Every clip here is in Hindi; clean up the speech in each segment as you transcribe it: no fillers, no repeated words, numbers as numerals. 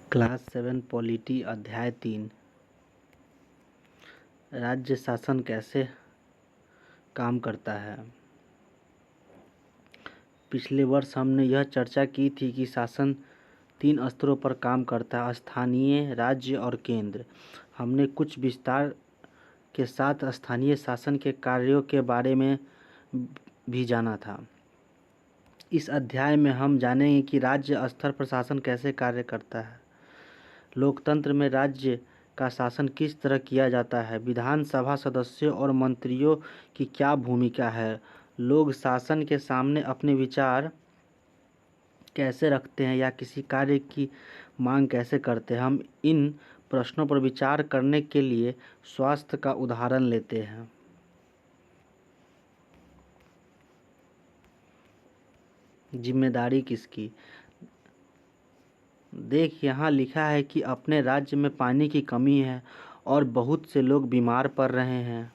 क्लास 7 पॉलिटी अध्याय 3 राज्य शासन कैसे काम करता है। पिछले वर्ष हमने यह चर्चा की थी कि शासन 3 स्तरों पर काम करता है: स्थानीय, राज्य और केंद्र। हमने कुछ विस्तार के साथ स्थानीय शासन के कार्यों के बारे में भी जाना था। इस अध्याय में हम जानेंगे कि राज्य स्तर पर शासन कैसे कार्य करता है। लोकतंत्र में राज्य का शासन किस तरह किया जाता है, विधानसभा सदस्यों और मंत्रियों की क्या भूमिका है, लोग शासन के सामने अपने विचार कैसे रखते हैं या किसी कार्य की मांग कैसे करते हैं। हम इन प्रश्नों पर विचार करने के लिए स्वास्थ्य का उदाहरण लेते हैं। जिम्मेदारी किसकी? देख, यहाँ लिखा है कि अपने राज्य में पानी की कमी है और बहुत से लोग बीमार पड़ रहे हैं।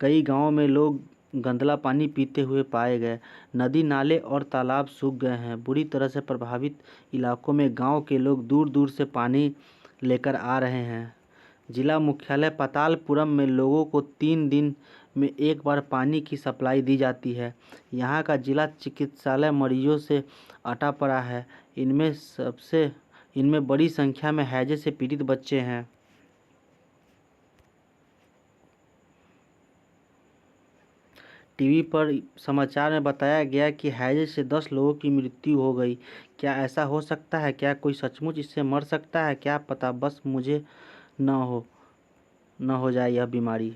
कई गांवों में लोग गंदला पानी पीते हुए पाए गए। नदी, नाले और तालाब सूख गए हैं। बुरी तरह से प्रभावित इलाकों में गांव के लोग दूर दूर से पानी लेकर आ रहे हैं। जिला मुख्यालय पातालपुरम में लोगों को 3 दिन में एक बार पानी की सप्लाई दी जाती है। यहाँ का जिला चिकित्सालय मरीजों से अटा पड़ा है। इनमें बड़ी संख्या में हैजे से पीड़ित बच्चे हैं। टीवी पर समाचार में बताया गया कि हैजे से 10 लोगों की मृत्यु हो गई। क्या ऐसा हो सकता है? क्या कोई सचमुच इससे मर सकता है? क्या पता बस मुझे न हो जाए यह बीमारी।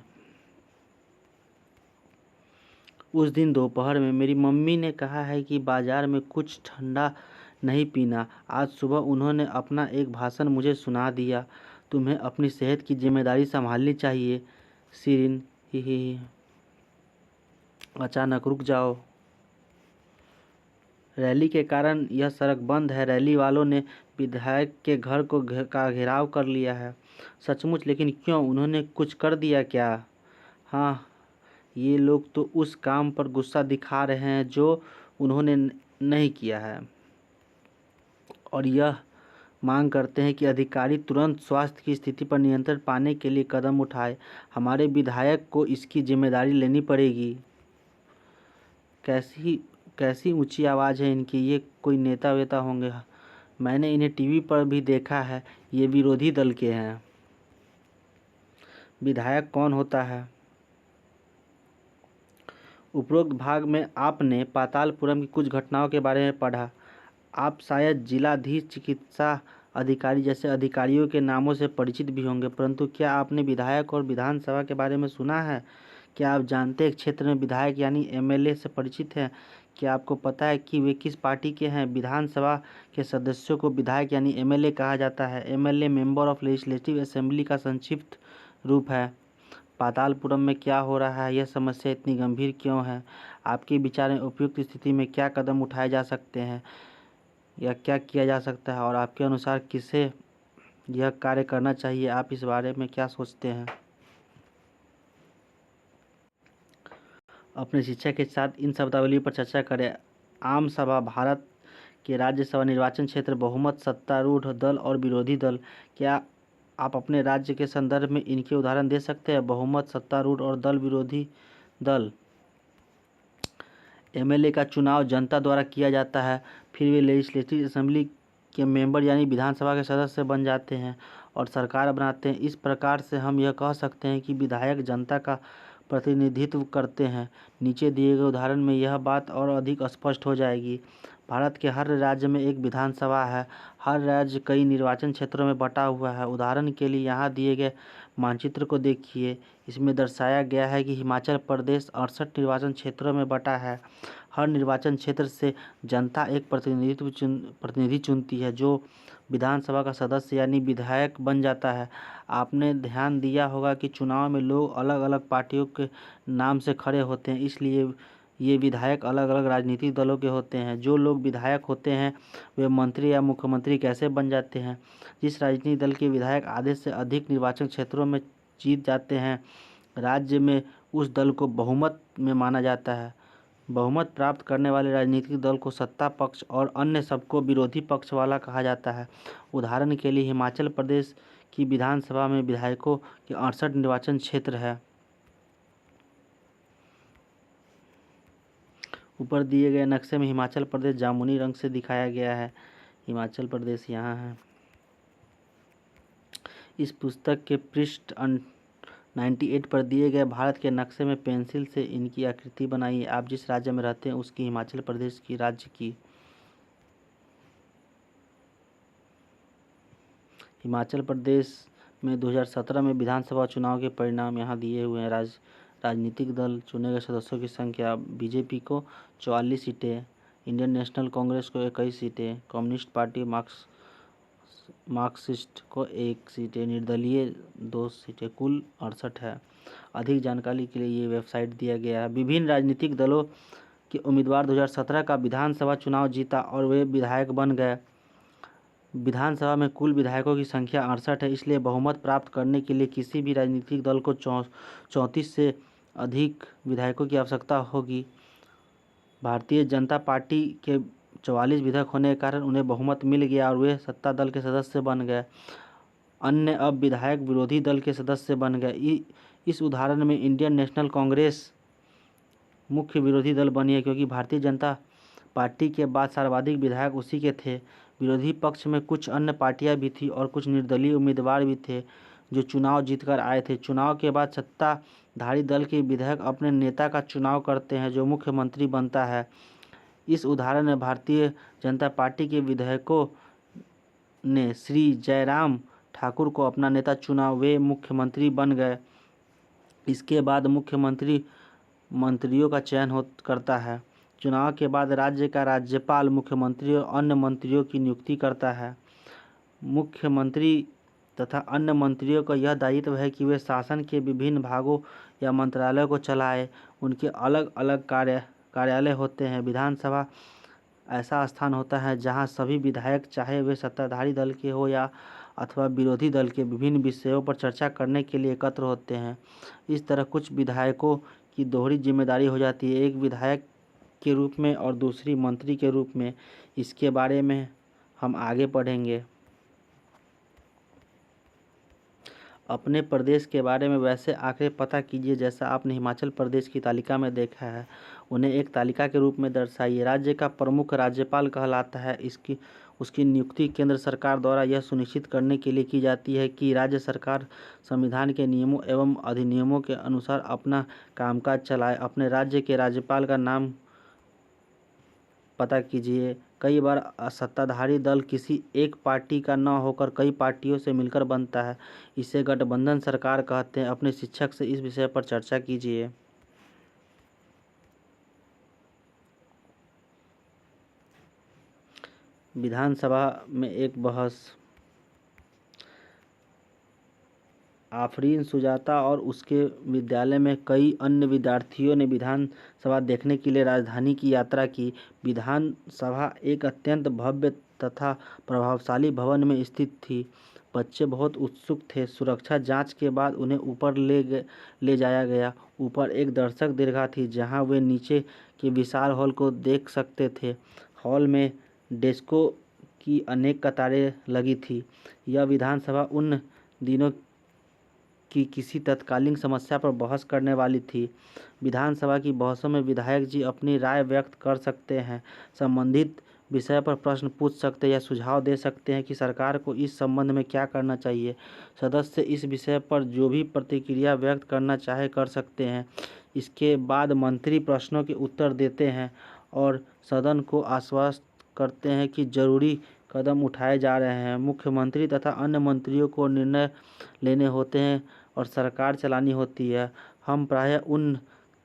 उस दिन दोपहर में मेरी मम्मी ने कहा है कि बाजार में कुछ ठंडा नहीं पीना। आज सुबह उन्होंने अपना एक भाषण मुझे सुना दिया। तुम्हें अपनी सेहत की जिम्मेदारी संभालनी चाहिए। सिरिन ही अचानक रुक जाओ। रैली के कारण यह सड़क बंद है। रैली वालों ने विधायक के घर का घेराव कर लिया है। सचमुच? लेकिन क्यों? उन्होंने कुछ कर दिया क्या? हाँ, ये लोग तो उस काम पर गुस्सा दिखा रहे हैं जो उन्होंने नहीं किया है और यह मांग करते हैं कि अधिकारी तुरंत स्वास्थ्य की स्थिति पर नियंत्रण पाने के लिए कदम उठाए। हमारे विधायक को इसकी जिम्मेदारी लेनी पड़ेगी। कैसी ऊंची आवाज़ है इनकी। ये कोई नेता वेता होंगे। मैंने इन्हें टीवी पर भी देखा है। ये विरोधी दल के हैं। विधायक कौन होता है? उपरोक्त भाग में आपने पातालपुरम की कुछ घटनाओं के बारे में पढ़ा। आप शायद जिलाधीश, चिकित्सा अधिकारी जैसे अधिकारियों के नामों से परिचित भी होंगे, परंतु क्या आपने विधायक और विधानसभा के बारे में सुना है? क्या आप जानते हैं क्षेत्र में विधायक यानी एमएलए से परिचित हैं? क्या आपको पता है कि वे किस पार्टी के हैं? विधानसभा के सदस्यों को विधायक यानी एमएलए कहा जाता है। MLA member of legislative assembly का संक्षिप्त रूप है। पातालपुरम में क्या हो रहा है? यह समस्या इतनी गंभीर क्यों है? आपके विचार में उपयुक्त स्थिति में क्या कदम उठाए जा सकते हैं या क्या किया जा सकता है और आपके अनुसार किसे यह कार्य करना चाहिए? आप इस बारे में क्या सोचते हैं? अपने शिक्षा के साथ इन शब्दावली पर चर्चा करें। आम सभा, भारत के राज्यसभा निर्वाचन क्षेत्र, बहुमत, सत्तारूढ़ दल और विरोधी दल। क्या आप अपने राज्य के संदर्भ में इनके उदाहरण दे सकते हैं? बहुमत, सत्तारूढ़ और दल, विरोधी दल। एमएलए का चुनाव जनता द्वारा किया जाता है, फिर वे लेजिस्लेटिव असेंबली के मेंबर यानी विधानसभा के सदस्य बन जाते हैं और सरकार बनाते हैं। इस प्रकार से हम यह कह सकते हैं कि विधायक जनता का प्रतिनिधित्व करते हैं। नीचे दिए गए उदाहरण में यह बात और अधिक स्पष्ट हो जाएगी। भारत के हर राज्य में एक विधानसभा है। हर राज्य कई निर्वाचन क्षेत्रों में बटा हुआ है। उदाहरण के लिए यहाँ दिए गए मानचित्र को देखिए। इसमें दर्शाया गया है कि हिमाचल प्रदेश 68 निर्वाचन क्षेत्रों में बटा है। हर निर्वाचन क्षेत्र से जनता एक प्रतिनिधि चुनती है जो विधानसभा का सदस्य यानी विधायक बन जाता है। आपने ध्यान दिया होगा कि चुनाव में लोग अलग अलग पार्टियों के नाम से खड़े होते हैं, इसलिए ये विधायक अलग अलग राजनीतिक दलों के होते हैं। जो लोग विधायक होते हैं वे मंत्री या मुख्यमंत्री कैसे बन जाते हैं? जिस राजनीतिक दल के विधायक आधे से अधिक निर्वाचन क्षेत्रों में जीत जाते हैं, राज्य में उस दल को बहुमत में माना जाता है। बहुमत प्राप्त करने वाले राजनीतिक दल को सत्ता पक्ष और अन्य सबको विरोधी पक्ष वाला कहा जाता है। उदाहरण के लिए हिमाचल प्रदेश की विधानसभा में विधायकों के 68 निर्वाचन क्षेत्र है। ऊपर दिए गए नक्शे में हिमाचल प्रदेश जामुनी रंग से दिखाया गया है। हिमाचल प्रदेश यहाँ है। इस पुस्तक के पृष्ठ 98 पर दिए गए भारत के नक्शे में पेंसिल से इनकी आकृति बनाइए। आप जिस राज्य में रहते हैं उसकी हिमाचल प्रदेश की राज्य की। हिमाचल प्रदेश में 2017 में विधानसभा चुनाव के परिणाम यहाँ दिए हुए हैं। राजनीतिक दल चुने गए सदस्यों की संख्या: बीजेपी को 44 सीटें, इंडियन नेशनल कांग्रेस को 21 सीटें, कम्युनिस्ट पार्टी मार्क्सिस्ट को 1 सीटें, निर्दलीय 2 सीटें, कुल 68 है। अधिक जानकारी के लिए ये वेबसाइट दिया गया है। विभिन्न राजनीतिक दलों के उम्मीदवार 2017 का विधानसभा चुनाव जीता और वे विधायक बन गए। विधानसभा में कुल विधायकों की संख्या 68 है, इसलिए बहुमत प्राप्त करने के लिए किसी भी राजनीतिक दल को 34 से अधिक विधायकों की आवश्यकता होगी। भारतीय जनता पार्टी के 44 विधायक होने के कारण उन्हें बहुमत मिल गया और वे सत्ता दल के सदस्य बन गए। अन्य अब विधायक विरोधी दल के सदस्य बन गए। इस उदाहरण में इंडियन नेशनल कांग्रेस मुख्य विरोधी दल बनी है, क्योंकि भारतीय जनता पार्टी के बाद सर्वाधिक विधायक उसी के थे। विरोधी पक्ष में कुछ अन्य पार्टियां भी थी और कुछ निर्दलीय उम्मीदवार भी थे जो चुनाव जीतकर आए थे। चुनाव के बाद सत्ताधारी दल के विधायक अपने नेता का चुनाव करते हैं जो मुख्यमंत्री बनता है। इस उदाहरण में भारतीय जनता पार्टी के विधायकों ने श्री जयराम ठाकुर को अपना नेता चुना, वे मुख्यमंत्री बन गए। इसके बाद मुख्यमंत्री मंत्रियों का चयन करता है। चुनाव के बाद राज्य का राज्यपाल मुख्यमंत्री और अन्य मंत्रियों की नियुक्ति करता है। मुख्यमंत्री तथा अन्य मंत्रियों का यह दायित्व है कि वे शासन के विभिन्न भागों या मंत्रालयों को चलाएं। उनके अलग अलग कार्यालय होते हैं। विधानसभा ऐसा स्थान होता है जहां सभी विधायक, चाहे वे सत्ताधारी दल के हो या अथवा विरोधी दल के, विभिन्न विषयों पर चर्चा करने के लिए एकत्र होते हैं। इस तरह कुछ विधायकों की दोहरी जिम्मेदारी हो जाती है, एक विधायक के रूप में और दूसरी मंत्री के रूप में। इसके बारे में हम आगे पढ़ेंगे। अपने प्रदेश के बारे में वैसे आंकड़े पता कीजिए जैसा आपने हिमाचल प्रदेश की तालिका में देखा है, उन्हें एक तालिका के रूप में दर्शाइए। राज्य का प्रमुख राज्यपाल कहलाता है। उसकी नियुक्ति केंद्र सरकार द्वारा यह सुनिश्चित करने के लिए की जाती है कि राज्य सरकार संविधान के नियमों एवं अधिनियमों के अनुसार अपना कामकाज चलाए। अपने राज्य के राज्यपाल का नाम पता कीजिए। कई बार सत्ताधारी दल किसी एक पार्टी का न होकर कई पार्टियों से मिलकर बनता है, इसे गठबंधन सरकार कहते हैं। अपने शिक्षक से इस विषय पर चर्चा कीजिए। विधानसभा में एक बहस। आफरीन सुजाता और उसके विद्यालय में कई अन्य विद्यार्थियों ने विधानसभा देखने के लिए राजधानी की यात्रा की। विधानसभा एक अत्यंत भव्य तथा प्रभावशाली भवन में स्थित थी। बच्चे बहुत उत्सुक थे। सुरक्षा जांच के बाद उन्हें ऊपर ले जाया गया। ऊपर एक दर्शक दीर्घा थी जहां वे नीचे के विशाल हॉल को देख सकते थे। हॉल में डेस्कों की अनेक कतारें लगी थी। यह विधानसभा उन दिनों की किसी तत्कालीन समस्या पर बहस करने वाली थी। विधानसभा की बहसों में विधायक जी अपनी राय व्यक्त कर सकते हैं, संबंधित विषय पर प्रश्न पूछ सकते या सुझाव दे सकते हैं कि सरकार को इस संबंध में क्या करना चाहिए। सदस्य इस विषय पर जो भी प्रतिक्रिया व्यक्त करना चाहे कर सकते हैं। इसके बाद मंत्री प्रश्नों के उत्तर देते हैं और सदन को आश्वस्त करते हैं कि जरूरी कदम उठाए जा रहे हैं। मुख्यमंत्री तथा अन्य मंत्रियों को निर्णय लेने होते हैं और सरकार चलानी होती है। हम प्रायः उन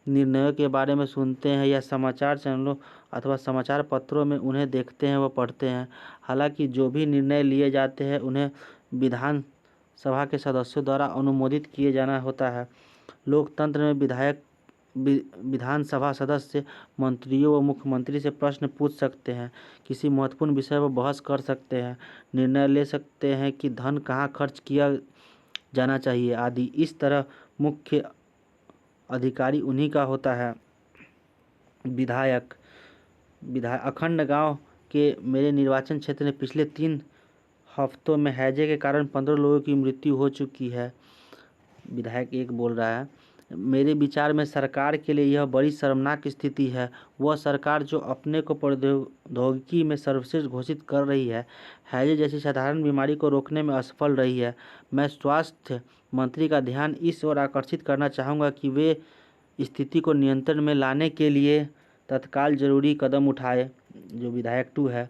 निर्णयों के बारे में सुनते हैं या समाचार चैनलों अथवा समाचार पत्रों में उन्हें देखते हैं व पढ़ते हैं। हालांकि जो भी निर्णय लिए जाते हैं उन्हें विधानसभा के सदस्यों द्वारा अनुमोदित किए जाना होता है। लोकतंत्र में विधानसभा सदस्य मंत्रियों व मुख्यमंत्री से प्रश्न पूछ सकते हैं, किसी महत्वपूर्ण विषय पर बहस कर सकते हैं, निर्णय ले सकते हैं कि धन कहाँ खर्च किया जाना चाहिए आदि। इस तरह मुख्य अधिकारी उन्हीं का होता है। विधायक अखंड गांव के मेरे निर्वाचन क्षेत्र में पिछले 3 हफ्तों में हैजे के कारण 15 लोगों की मृत्यु हो चुकी है। विधायक 1 बोल रहा है, मेरे विचार में सरकार के लिए यह बड़ी शर्मनाक स्थिति है। वह सरकार जो अपने को प्रौद्योगिकी में सर्वश्रेष्ठ घोषित कर रही है, हैजे जैसी साधारण बीमारी को रोकने में असफल रही है। मैं स्वास्थ्य मंत्री का ध्यान इस ओर आकर्षित करना चाहूँगा कि वे स्थिति को नियंत्रण में लाने के लिए तत्काल जरूरी कदम उठाए। जो विधायक 2 है,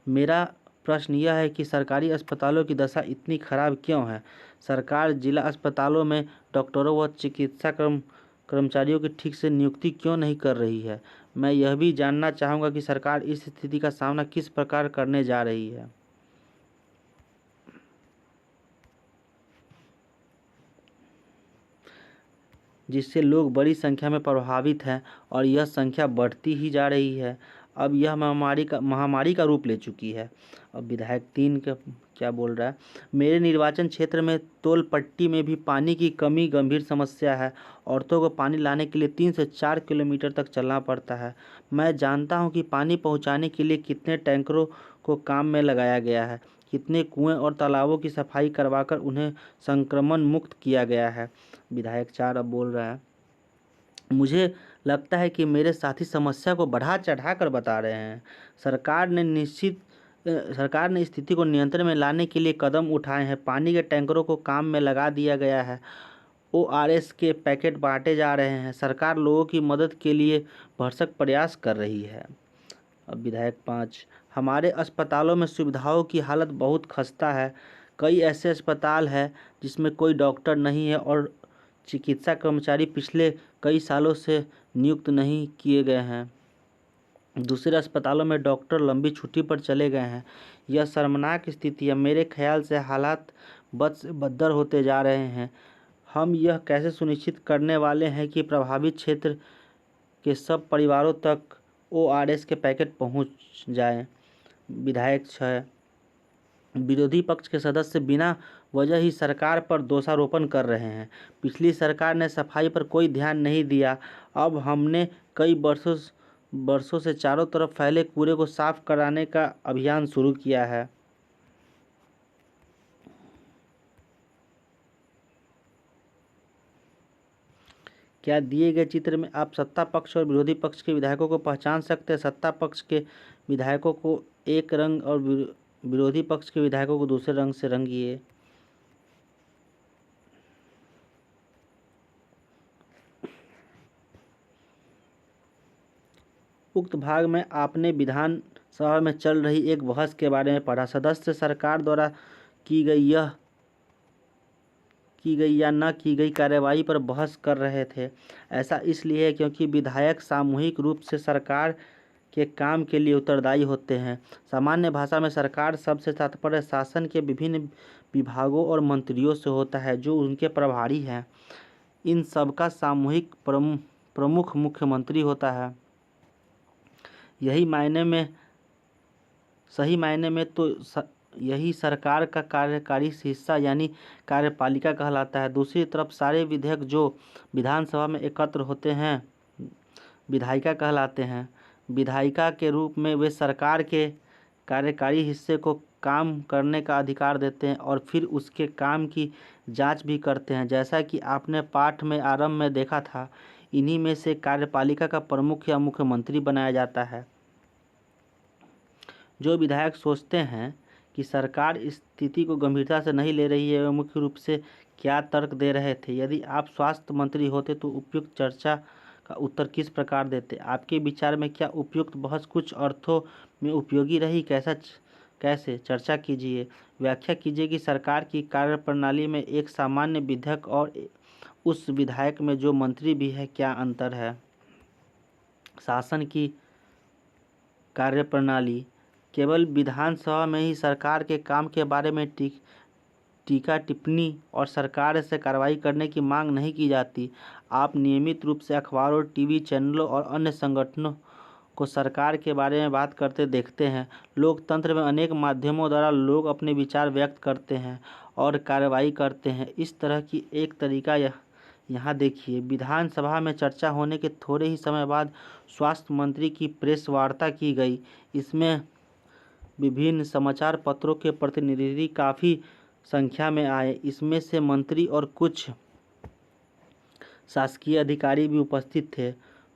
मेरा प्रश्न यह है कि सरकारी अस्पतालों की दशा इतनी खराब क्यों है? सरकार जिला अस्पतालों में डॉक्टरों व चिकित्सा कर्मचारियों की ठीक से नियुक्ति क्यों नहीं कर रही है? मैं यह भी जानना चाहूँगा कि सरकार इस स्थिति का सामना किस प्रकार करने जा रही है। जिससे लोग बड़ी संख्या में प्रभावित हैं और यह संख्या बढ़ती ही जा रही है। अब यह महामारी का रूप ले चुकी है। अब विधायक 3 का क्या बोल रहा है, मेरे निर्वाचन क्षेत्र में तोलपट्टी में भी पानी की कमी गंभीर समस्या है। औरतों को पानी लाने के लिए 3 से 4 किलोमीटर तक चलना पड़ता है। मैं जानता हूं कि पानी पहुंचाने के लिए कितने टैंकरों को काम में लगाया गया है, कितने कुएं और तालाबों की सफाई करवाकर उन्हें संक्रमण मुक्त किया गया है। विधायक 4 अब बोल रहा है, मुझे लगता है कि मेरे साथी समस्या को बढ़ा चढ़ा कर बता रहे हैं। सरकार ने स्थिति को नियंत्रण में लाने के लिए कदम उठाए हैं। पानी के टैंकरों को काम में लगा दिया गया है। ORS के पैकेट बांटे जा रहे हैं। सरकार लोगों की मदद के लिए भरसक प्रयास कर रही है। अब विधायक 5, हमारे अस्पतालों में सुविधाओं की हालत बहुत खस्ता है। कई ऐसे अस्पताल हैं जिसमें कोई डॉक्टर नहीं है और चिकित्सा कर्मचारी पिछले कई सालों से नियुक्त नहीं किए गए हैं। दूसरे अस्पतालों में डॉक्टर लंबी छुट्टी पर चले गए हैं। यह शर्मनाक स्थिति है। मेरे ख्याल से हालात बद से बदतर होते जा रहे हैं। हम यह कैसे सुनिश्चित करने वाले हैं कि प्रभावित क्षेत्र के सब परिवारों तक ORS के पैकेट पहुंच जाएं? विधायक 6, विरोधी पक्ष के सदस्य बिना वजह ही सरकार पर दोषारोपण कर रहे हैं। पिछली सरकार ने सफाई पर कोई ध्यान नहीं दिया। अब हमने कई वर्षों से चारों तरफ फैले कूड़े को साफ कराने का अभियान शुरू किया है। क्या दिए गए चित्र में आप सत्ता पक्ष और विरोधी पक्ष के विधायकों को पहचान सकते हैं? सत्ता पक्ष के विधायकों को एक रंग और विरोधी पक्ष के विधायकों को दूसरे रंग से रंगिए। उक्त भाग में आपने विधानसभा में चल रही एक बहस के बारे में पढ़ा। सदस्य सरकार द्वारा की गई या न की गई कार्रवाई पर बहस कर रहे थे। ऐसा इसलिए है क्योंकि विधायक सामूहिक रूप से सरकार के काम के लिए उत्तरदायी होते हैं। सामान्य भाषा में सरकार शब्द से तात्पर्य शासन के विभिन्न विभागों और मंत्रियों से होता है जो उनके प्रभारी हैं। इन सबका सामूहिक प्रमुख मुख्यमंत्री होता है। सही मायने में तो यही सरकार का कार्यकारी हिस्सा यानी कार्यपालिका कहलाता है। दूसरी तरफ सारे विधेयक जो विधानसभा में एकत्र होते हैं विधायिका कहलाते हैं। विधायिका के रूप में वे सरकार के कार्यकारी हिस्से को काम करने का अधिकार देते हैं और फिर उसके काम की जांच भी करते हैं। जैसा कि आपने पाठ में आरंभ में देखा था, इन्हीं में से कार्यपालिका का प्रमुख या मुख्यमंत्री बनाया जाता है। जो विधायक सोचते हैं कि सरकार इस स्थिति को गंभीरता से नहीं ले रही है, वे मुख्य रूप से क्या तर्क दे रहे थे? यदि आप स्वास्थ्य मंत्री होते तो उपयुक्त चर्चा का उत्तर किस प्रकार देते? आपके विचार में क्या उपयुक्त बहस कुछ अर्थों में उपयोगी रही? कैसे चर्चा कीजिए। व्याख्या कीजिए कि सरकार की कार्यप्रणाली में एक सामान्य विधायक और उस विधायक में जो मंत्री भी है क्या अंतर है? शासन की कार्यप्रणाली केवल विधानसभा में ही सरकार के काम के बारे में टीका टिप्पणी और सरकार से कार्रवाई करने की मांग नहीं की जाती। आप नियमित रूप से अखबारों, टीवी चैनलों और अन्य संगठनों को सरकार के बारे में बात करते देखते हैं। लोकतंत्र में अनेक माध्यमों द्वारा लोग अपने विचार व्यक्त करते हैं और कार्रवाई करते हैं। इस तरह की एक तरीका यहाँ देखिए, विधानसभा में चर्चा होने के थोड़े ही समय बाद स्वास्थ्य मंत्री की प्रेस वार्ता की गई। इसमें विभिन्न समाचार पत्रों के प्रतिनिधि काफ़ी संख्या में आए। इसमें से मंत्री और कुछ शासकीय अधिकारी भी उपस्थित थे।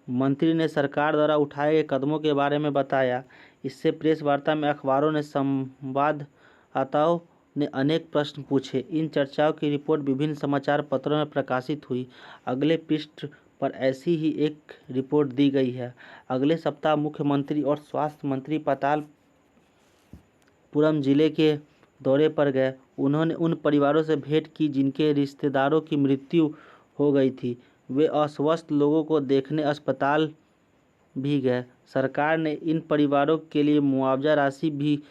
मंत्री ने सरकार द्वारा उठाए गए कदमों के बारे में बताया। इससे प्रेस वार्ता में अखबारों ने संवाददाताओं ने अनेक प्रश्न पूछे। इन चर्चाओं की रिपोर्ट विभिन्न समाचार पत्रों में प्रकाशित हुई। अगले पृष्ठ पर ऐसी ही एक रिपोर्ट दी गई है। अगले सप्ताह मुख्यमंत्री और स्वास्थ्य मंत्री पातालपुरम जिले के दौरे पर गए। उन्होंने उन परिवारों से भेंट की जिनके रिश्तेदारों की मृत्यु हो गई थी। वे अस्वस्थ लोगों को देखने अस्पताल भी गए। सरकार ने इन परिवारों के लिए मुआवजा राशि भी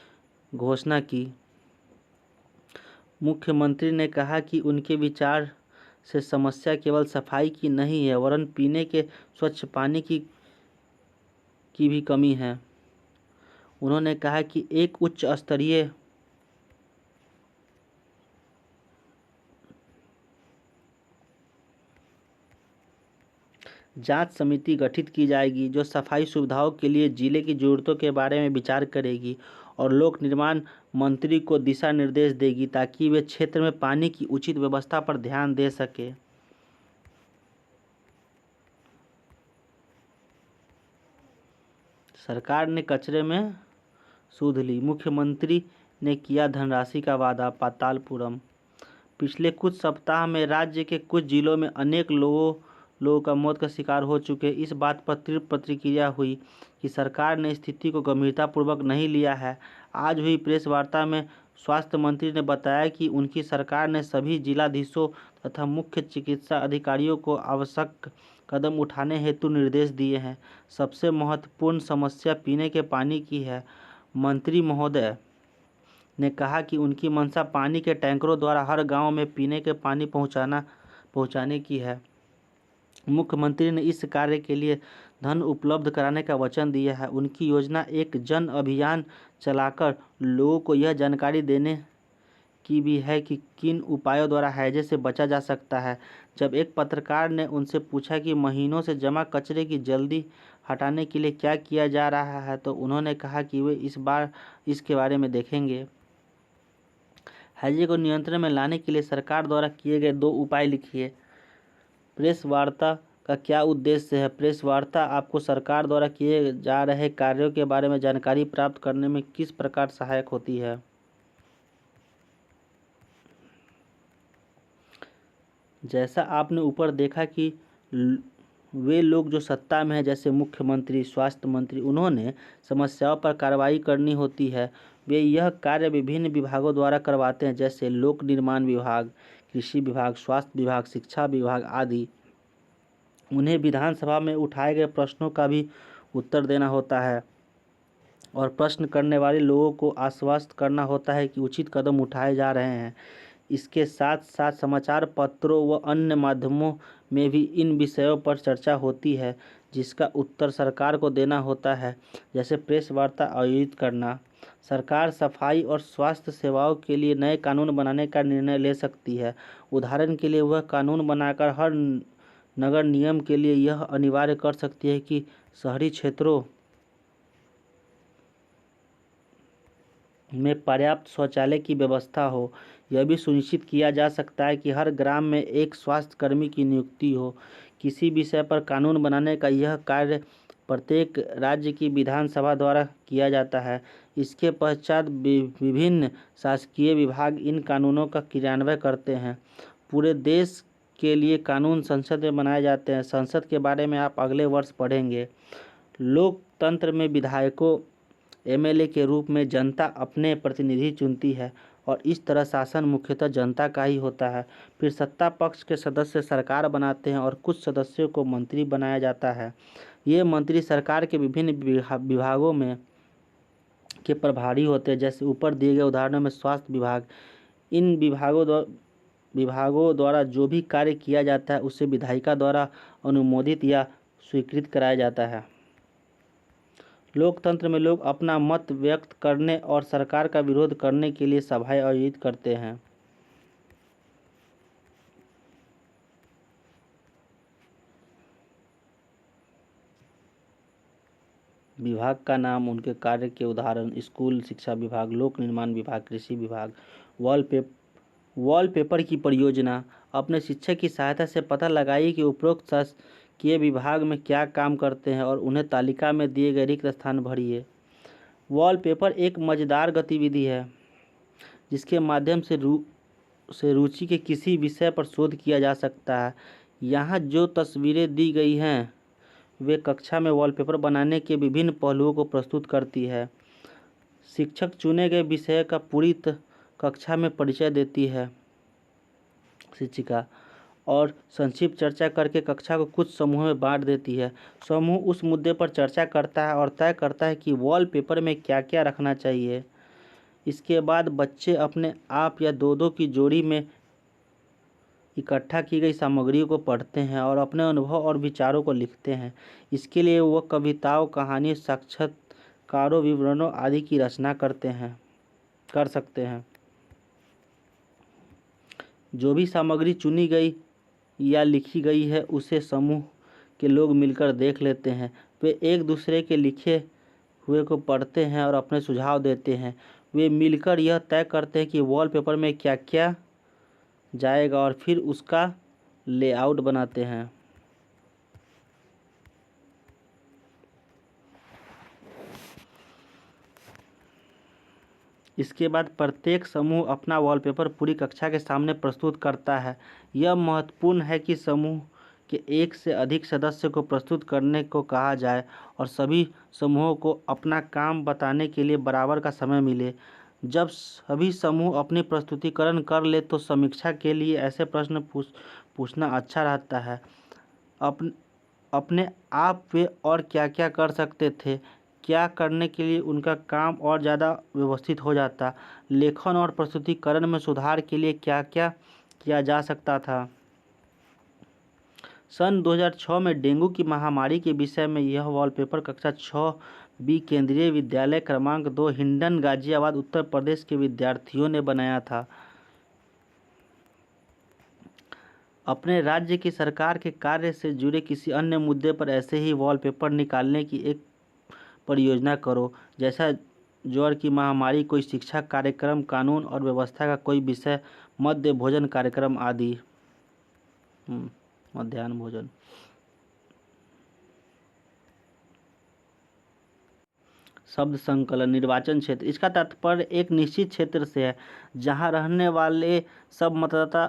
घोषणा की। मुख्यमंत्री ने कहा कि उनके विचार से समस्या केवल सफाई की नहीं है, वरन पीने के स्वच्छ पानी की भी कमी है। उन्होंने कहा कि एक उच्च स्तरीय जांच समिति गठित की जाएगी जो सफाई सुविधाओं के लिए जिले की जरूरतों के बारे में विचार करेगी और लोक निर्माण मंत्री को दिशा निर्देश देगी ताकि वे क्षेत्र में पानी की उचित व्यवस्था पर ध्यान दे सके। सरकार ने कचरे में सूध ली, मुख्यमंत्री ने किया धनराशि का वादा। पातालपुरम, पिछले कुछ सप्ताह में राज्य के कुछ जिलों में अनेक लोगों का मौत का शिकार हो चुके। इस बात पर तीव्र प्रतिक्रिया हुई कि सरकार ने स्थिति को गंभीरतापूर्वक नहीं लिया है। आज हुई प्रेस वार्ता में स्वास्थ्य मंत्री ने बताया कि उनकी सरकार ने सभी जिलाधीशों तथा मुख्य चिकित्सा अधिकारियों को आवश्यक कदम उठाने हेतु निर्देश दिए हैं। सबसे महत्वपूर्ण समस्या पीने के पानी की है। मंत्री महोदय ने कहा कि उनकी मंशा पानी के टैंकरों द्वारा हर गांव में पीने के पानी पहुंचाने की है। मुख्यमंत्री ने इस कार्य के लिए धन उपलब्ध कराने का वचन दिया है। उनकी योजना एक जन अभियान चलाकर लोगों को यह जानकारी देने की भी है कि किन उपायों द्वारा हैजे से बचा जा सकता है। जब एक पत्रकार ने उनसे पूछा कि महीनों से जमा कचरे की जल्दी हटाने के लिए क्या किया जा रहा है, तो उन्होंने कहा कि वे इस बार इसके बारे में देखेंगे। हैजे को नियंत्रण में लाने के लिए सरकार द्वारा किए गए 2 उपाय लिखिए। प्रेस वार्ता का क्या उद्देश्य है? प्रेस वार्ता आपको सरकार द्वारा किए जा रहे कार्यों के बारे में जानकारी प्राप्त करने में किस प्रकार सहायक होती है? जैसा आपने ऊपर देखा कि वे लोग जो सत्ता में हैं, जैसे मुख्यमंत्री, स्वास्थ्य मंत्री, उन्होंने समस्याओं पर कार्रवाई करनी होती है। वे यह कार्य विभिन्न विभागों द्वारा करवाते हैं, जैसे लोक निर्माण विभाग, कृषि विभाग, स्वास्थ्य विभाग, शिक्षा विभाग आदि। उन्हें विधानसभा में उठाए गए प्रश्नों का भी उत्तर देना होता है और प्रश्न करने वाले लोगों को आश्वस्त करना होता है कि उचित कदम उठाए जा रहे हैं। इसके साथ साथ समाचार पत्रों व अन्य माध्यमों में भी इन विषयों पर चर्चा होती है, जिसका उत्तर सरकार को देना होता है, जैसे प्रेस वार्ता आयोजित करना। सरकार सफाई और स्वास्थ्य सेवाओं के लिए नए कानून बनाने का निर्णय ले सकती है। उदाहरण के लिए वह कानून बनाकर हर नगर निगम के लिए यह अनिवार्य कर सकती है कि शहरी क्षेत्रों में पर्याप्त शौचालय की व्यवस्था हो। यह भी सुनिश्चित किया जा सकता है कि हर ग्राम में एक स्वास्थ्य कर्मी की नियुक्ति हो। किसी विषय पर कानून बनाने का यह कार्य प्रत्येक राज्य की विधानसभा द्वारा किया जाता है। इसके पश्चात विभिन्न शासकीय विभाग इन कानूनों का क्रियान्वयन करते हैं। पूरे देश के लिए कानून संसद में बनाए जाते हैं। संसद के बारे में आप अगले वर्ष पढ़ेंगे। लोकतंत्र में विधायकों एमएलए के रूप में जनता अपने प्रतिनिधि चुनती है और इस तरह शासन मुख्यतः जनता का ही होता है। फिर सत्ता पक्ष के सदस्य सरकार बनाते हैं और कुछ सदस्यों को मंत्री बनाया जाता है। ये मंत्री सरकार के विभिन्न विभागों में के प्रभारी होते हैं, जैसे ऊपर दिए गए उदाहरणों में स्वास्थ्य विभाग। इन विभागों द्वारा जो भी कार्य किया जाता है उसे विधायिका द्वारा अनुमोदित या स्वीकृत कराया जाता है। लोकतंत्र में लोग अपना मत व्यक्त करने और सरकार का विरोध करने के लिए सभाएं आयोजित करते हैं। विभाग का नाम, उनके कार्य के उदाहरण: स्कूल शिक्षा विभाग, लोक निर्माण विभाग, कृषि विभाग। वॉलपेपर की परियोजना: अपने शिक्षक की सहायता से पता लगाइए कि उपरोक्त शासकीय विभाग में क्या काम करते हैं और उन्हें तालिका में दिए गए रिक्त स्थान भरिए। वॉलपेपर एक मज़ेदार गतिविधि है जिसके माध्यम से रुचि के किसी विषय पर शोध किया जा सकता है। यहाँ जो तस्वीरें दी गई हैं वे कक्षा में वॉलपेपर बनाने के विभिन्न पहलुओं को प्रस्तुत करती है। शिक्षक चुने गए विषय का पूरी कक्षा में परिचय देती है शिक्षिका, और संक्षिप्त चर्चा करके कक्षा को कुछ समूहों में बांट देती है। समूह उस मुद्दे पर चर्चा करता है और तय करता है कि वॉलपेपर में क्या क्या रखना चाहिए। इसके बाद बच्चे अपने आप या दो दो की जोड़ी में इकट्ठा की गई सामग्री को पढ़ते हैं और अपने अनुभव और विचारों को लिखते हैं। इसके लिए वह कविताओं, कहानी, साक्षात्कारों, विवरणों आदि की रचना कर सकते हैं। जो भी सामग्री चुनी गई या लिखी गई है उसे समूह के लोग मिलकर देख लेते हैं। वे एक दूसरे के लिखे हुए को पढ़ते हैं और अपने सुझाव देते हैं। वे मिलकर यह तय करते हैं कि वॉलपेपर में क्या क्या जाएगा और फिर उसका लेआउट बनाते हैं। इसके बाद प्रत्येक समूह अपना वॉलपेपर पूरी कक्षा के सामने प्रस्तुत करता है। यह महत्वपूर्ण है कि समूह के एक से अधिक सदस्य को प्रस्तुत करने को कहा जाए और सभी समूहों को अपना काम बताने के लिए बराबर का समय मिले। जब सभी समूह अपनी प्रस्तुतिकरण कर ले तो समीक्षा के लिए ऐसे प्रश्न पूछना अच्छा रहता है। अपने आप वे और क्या क्या कर सकते थे, क्या करने के लिए उनका काम और ज़्यादा व्यवस्थित हो जाता, लेखन और प्रस्तुतिकरण में सुधार के लिए क्या क्या किया जा सकता था। सन 2006 में डेंगू की महामारी के विषय में यह वॉलपेपर कक्षा 6B केंद्रीय विद्यालय क्रमांक 2 हिंडन, गाजियाबाद, उत्तर प्रदेश के विद्यार्थियों ने बनाया था। अपने राज्य की सरकार के कार्य से जुड़े किसी अन्य मुद्दे पर ऐसे ही वॉलपेपर निकालने की एक परियोजना करो, जैसा ज्वर की महामारी, कोई शिक्षा कार्यक्रम, कानून और व्यवस्था का कोई विषय, मध्य भोजन कार्यक्रम आदि। मध्याह्न भोजन। शब्द संकलन: निर्वाचन क्षेत्र। इसका तात्पर्य एक निश्चित क्षेत्र से है जहां रहने वाले सब मतदाता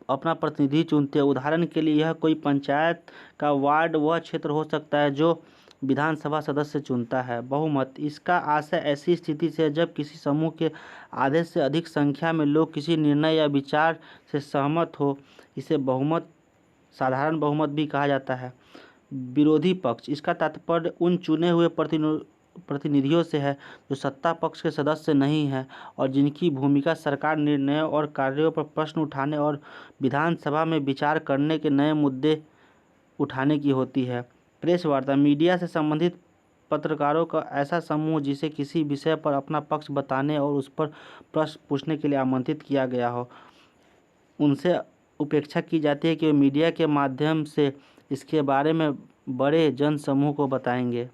अपना प्रतिनिधि चुनते हैं। उदाहरण के लिए यह कोई पंचायत का वार्ड वह क्षेत्र हो सकता है जो विधानसभा सदस्य चुनता है। बहुमत: इसका आशय ऐसी स्थिति से है जब किसी समूह के आधे से अधिक संख्या में लोग किसी निर्णय या विचार से सहमत हो। इसे बहुमत, साधारण बहुमत भी कहा जाता है। विरोधी पक्ष: इसका तात्पर्य उन चुने हुए प्रतिनिधियों से है जो सत्ता पक्ष के सदस्य नहीं हैं और जिनकी भूमिका सरकार निर्णयों और कार्यों पर प्रश्न उठाने और विधानसभा में विचार करने के नए मुद्दे उठाने की होती है। प्रेस वार्ता: मीडिया से संबंधित पत्रकारों का ऐसा समूह जिसे किसी विषय पर अपना पक्ष बताने और उस पर प्रश्न पूछने के लिए आमंत्रित किया गया हो। उनसे उपेक्षा की जाती है कि वे मीडिया के माध्यम से इसके बारे में बड़े जनसमूह को बताएंगे।